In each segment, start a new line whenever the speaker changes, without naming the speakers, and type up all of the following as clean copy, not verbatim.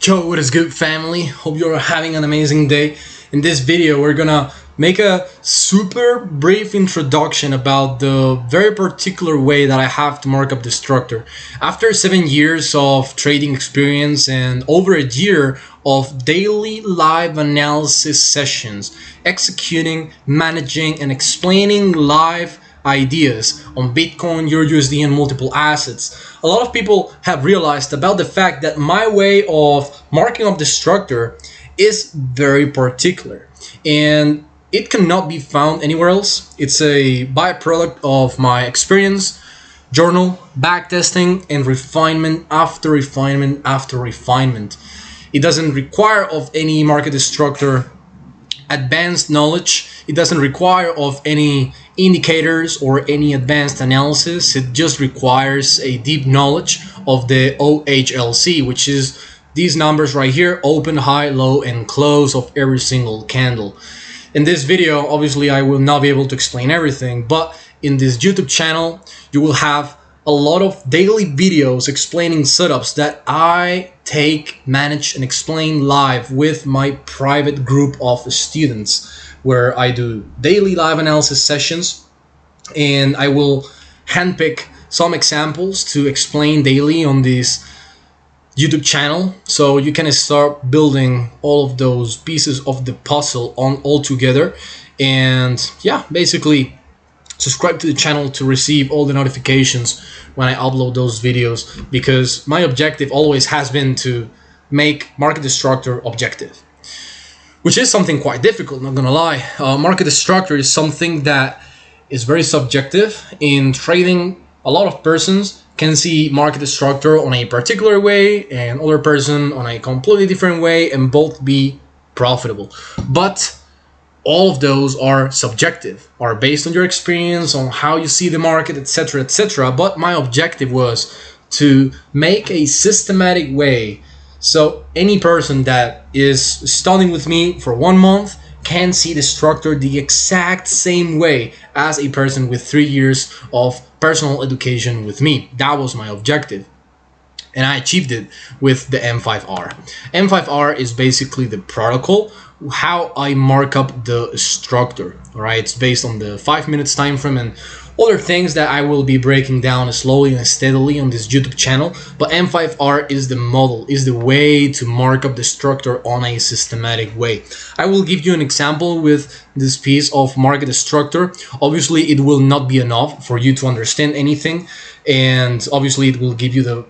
Yo, what is good, family? Hope you're having an amazing day. In this video, we're gonna make a super brief introduction about the very particular way that I have to mark up the structure. After 7 years of trading experience and over a year of daily live analysis sessions, executing, managing, and explaining live ideas on Bitcoin, USD, and multiple assets, a lot of people have realized about the fact that my way of marking up the structure is very particular and it cannot be found anywhere else. It's a byproduct of my experience, journal, backtesting, and refinement after refinement after refinement. It doesn't require of any market structure advanced knowledge. It doesn't require of any indicators or any advanced analysis. It just requires a deep knowledge of the OHLC, which is these numbers right here: open, high, low, and close of every single candle. In this video, obviously I will not be able to explain everything, but in this YouTube channel you will have a lot of daily videos explaining setups that I take, manage, and explain live with my private group of students, where I do daily live analysis sessions, and I will handpick some examples to explain daily on this YouTube channel, so you can start building all of those pieces of the puzzle on all together. And yeah, basically subscribe to the channel to receive all the notifications when I upload those videos, because my objective always has been to make market structure objective, which is something quite difficult, not gonna lie. Market structure is something that is very subjective. In trading, a lot of persons can see market structure on a particular way and other person on a completely different way and both be profitable. But all of those are subjective, are based on your experience, on how you see the market, etc., etc. But my objective was to make a systematic way so any person that is studying with me for 1 month can see the structure the exact same way as a person with 3 years of personal education with me. That was my objective, and I achieved it with the M5R. M5R is basically the protocol, how I mark up the structure. All right, it's based on the 5 minutes time frame and other things that I will be breaking down slowly and steadily on this YouTube channel. But M5R is the model, is the way to mark up the structure on a systematic way. I will give you an example with this piece of market structure. Obviously it will not be enough for you to understand anything, and obviously it will give you the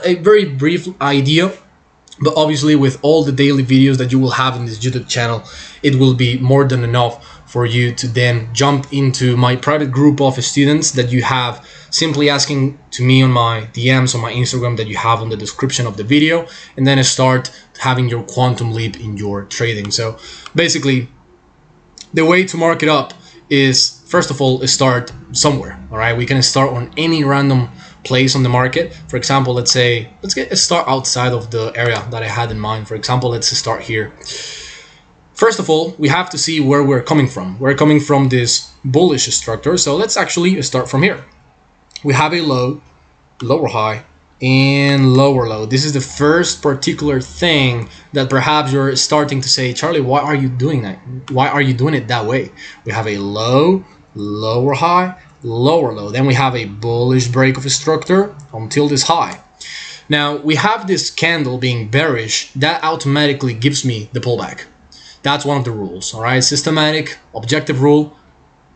a very brief idea. But obviously with all the daily videos that you will have in this YouTube channel, it will be more than enough for you to then jump into my private group of students that you have simply asking to me on my DMs on my Instagram that you have on the description of the video, and then start having your quantum leap in your trading. So basically the way to mark it up is, first of all, start somewhere. All right, we can start on any random place on the market. For example, let's start outside of the area that I had in mind. For example, let's start here. First of all, we have to see where we're coming from. We're coming from this bullish structure, so let's actually start from here. We have a low, lower high, and lower low. This is the first particular thing that perhaps you're starting to say, Charlie, why are you doing that? Why are you doing it that way? We have a low, lower high, lower low. Then we have a bullish break of a structure until this high. Now we have this candle being bearish, that automatically gives me the pullback. That's one of the rules. All right, systematic, objective rule.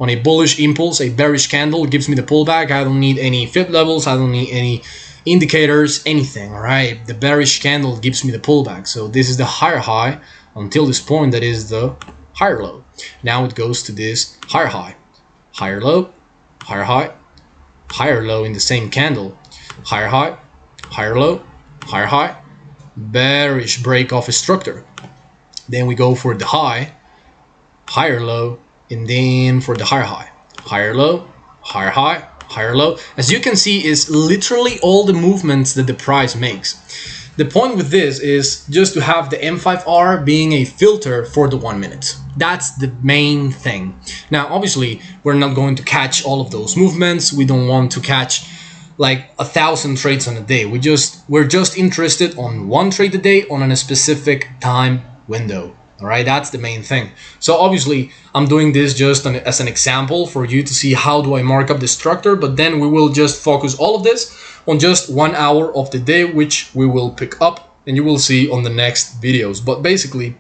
On a bullish impulse, a bearish candle gives me the pullback. I don't need any fib levels, I don't need any indicators, anything. All right, the bearish candle gives me the pullback. So this is the higher high until this point, that is the higher low. Now it goes to this higher high, higher low, higher high, higher low in the same candle, higher high, higher low, higher high, bearish break of a structure. Then we go for the high, higher low, and then for the higher high, higher low, higher high, higher low. As you can see, is literally all the movements that the price makes. The point with this is just to have the M5R being a filter for the 1 minute. That's the main thing. Now, obviously, we're not going to catch all of those movements. We don't want to catch like 1,000 trades on a day. We're just interested on one trade a day on a specific time window. All right, that's the main thing. So obviously I'm doing this just as an example for you to see how do I mark up the structure, but then we will just focus all of this on just 1 hour of the day, which we will pick up and you will see on the next videos. But basically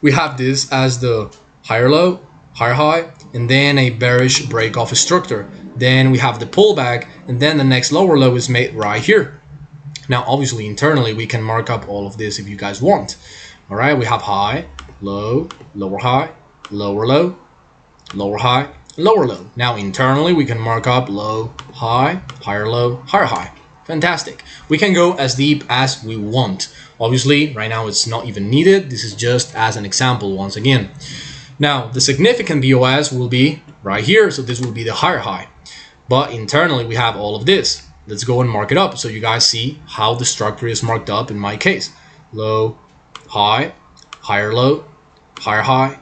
we have this as the higher low, higher high, and then a bearish break off structure. Then we have the pullback, and then the next lower low is made right here. Now obviously internally we can mark up all of this if you guys want. All right, we have high, low, lower high, lower low, lower high, lower low. Now internally we can mark up low, high, higher low, higher high. Fantastic. We can go as deep as we want. Obviously right now it's not even needed. This is just as an example once again. Now the significant BOS will be right here, so this will be the higher high. But internally we have all of this. Let's go and mark it up so you guys see how the structure is marked up in my case. Low, high, higher low, higher high.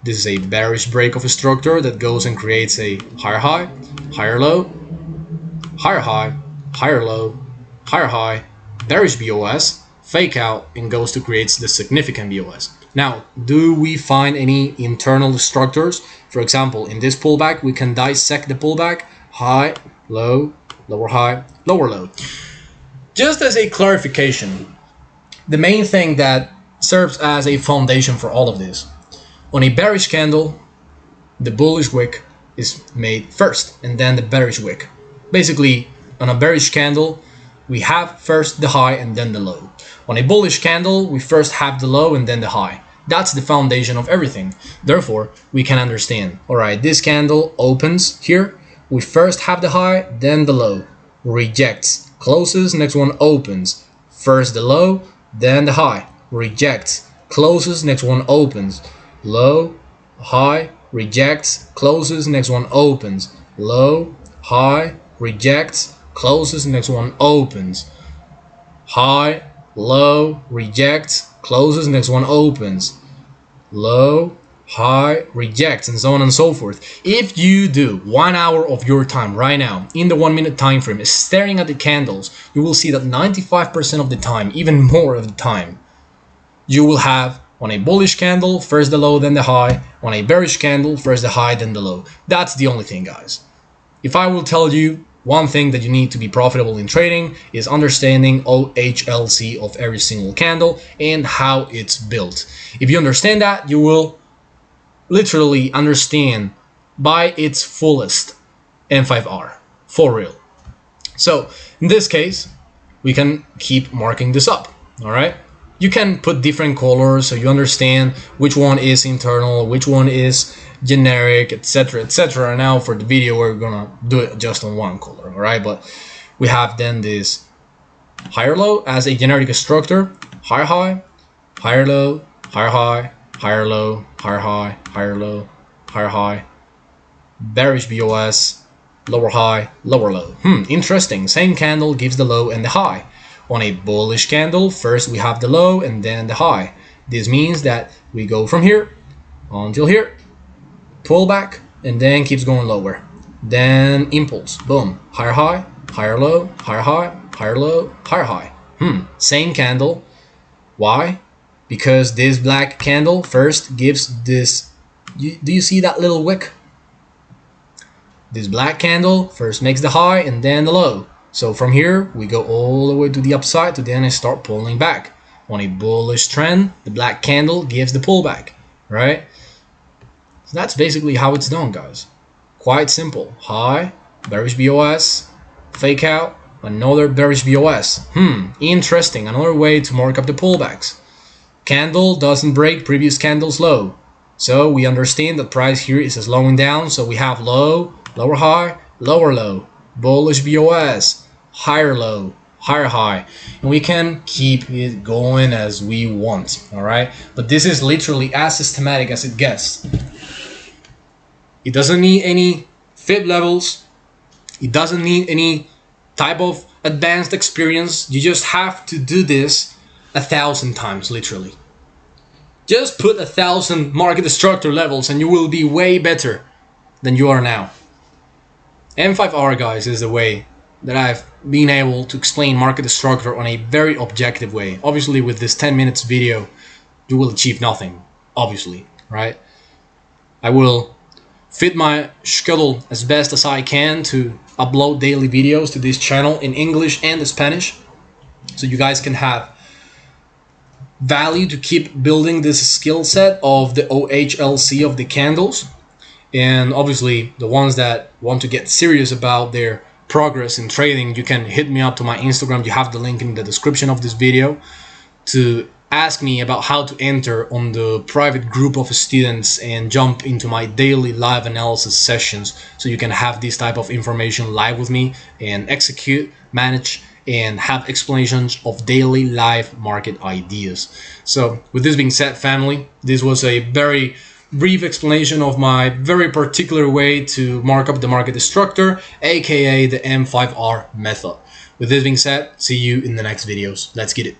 This is a bearish break of a structure that goes and creates a higher high, higher low, higher high, higher low, higher high, bearish BOS, fake out, and goes to create the significant BOS. Now, do we find any internal structures? For example, in this pullback, we can dissect the pullback, high, low, lower high, lower low. Just as a clarification, the main thing that serves as a foundation for all of this, on a bearish candle, the bullish wick is made first, and then the bearish wick. Basically, on a bearish candle, we have first the high and then the low. On a bullish candle, we first have the low and then the high. That's the foundation of everything. Therefore, we can understand, all right, this candle opens here. We first have the high, then the low. Rejects, closes, next one opens. First the low, then the high. Rejects, closes, next one opens. Low, high, rejects, closes, next one opens. Low, high, rejects, closes, next one opens. High, low, rejects, closes, next one opens. Low, high, rejects, and so on and so forth. If you do 1 hour of your time right now in the 1 minute time frame staring at the candles, you will see that 95% of the time, even more of the time, you will have on a bullish candle first the low, then the high. On a bearish candle first the high, then the low. That's the only thing, guys. If I will tell you one thing that you need to be profitable in trading is understanding OHLC of every single candle and how it's built. If you understand that, you will literally understand by its fullest M5R, for real. So in this case, we can keep marking this up, all right? You can put different colors so you understand which one is internal, which one is generic, etc, etc. Now for the video we're gonna do it just on one color, all right? But we have then this higher low as a generic structure, higher high, higher low, higher high, higher low, higher high, higher low, higher high, bearish BOS, lower high, lower low. Interesting. Same candle gives the low and the high. On a bullish candle, first we have the low and then the high. This means that we go from here until here, pull back, and then keeps going lower. Then impulse, boom, higher high, higher low, higher high, higher low, higher high. Same candle. Why? Because this black candle first gives this, do you see that little wick? This black candle first makes the high and then the low. So from here, we go all the way to the upside to then start pulling back. On a bullish trend, the black candle gives the pullback, right? So that's basically how it's done, guys. Quite simple. High, bearish BOS, fake out, another bearish BOS. Interesting. Another way to mark up the pullbacks. Candle doesn't break previous candle's low. So we understand that price here is slowing down. So we have low, lower high, lower low, bullish BOS, higher low, higher high, and we can keep it going as we want, all right? But this is literally as systematic as it gets. It doesn't need any fib levels. It doesn't need any type of advanced experience. You just have to do this 1,000 times, literally. Just put 1,000 market structure levels and you will be way better than you are now. M5R, guys, is the way that I've been able to explain market structure on a very objective way. Obviously, with this 10 minutes video, you will achieve nothing, obviously, right? I will fit my schedule as best as I can to upload daily videos to this channel in English and Spanish, so you guys can have value to keep building this skill set of the OHLC of the candles. And obviously, the ones that want to get serious about their progress in trading, you can hit me up to my Instagram. You have the link in the description of this video to ask me about how to enter on the private group of students and jump into my daily live analysis sessions, so you can have this type of information live with me and execute, manage, and have explanations of daily live market ideas. So with this being said, family, this was a very brief explanation of my very particular way to mark up the market structure, aka the M5R method. With this being said, see you in the next videos. Let's get it.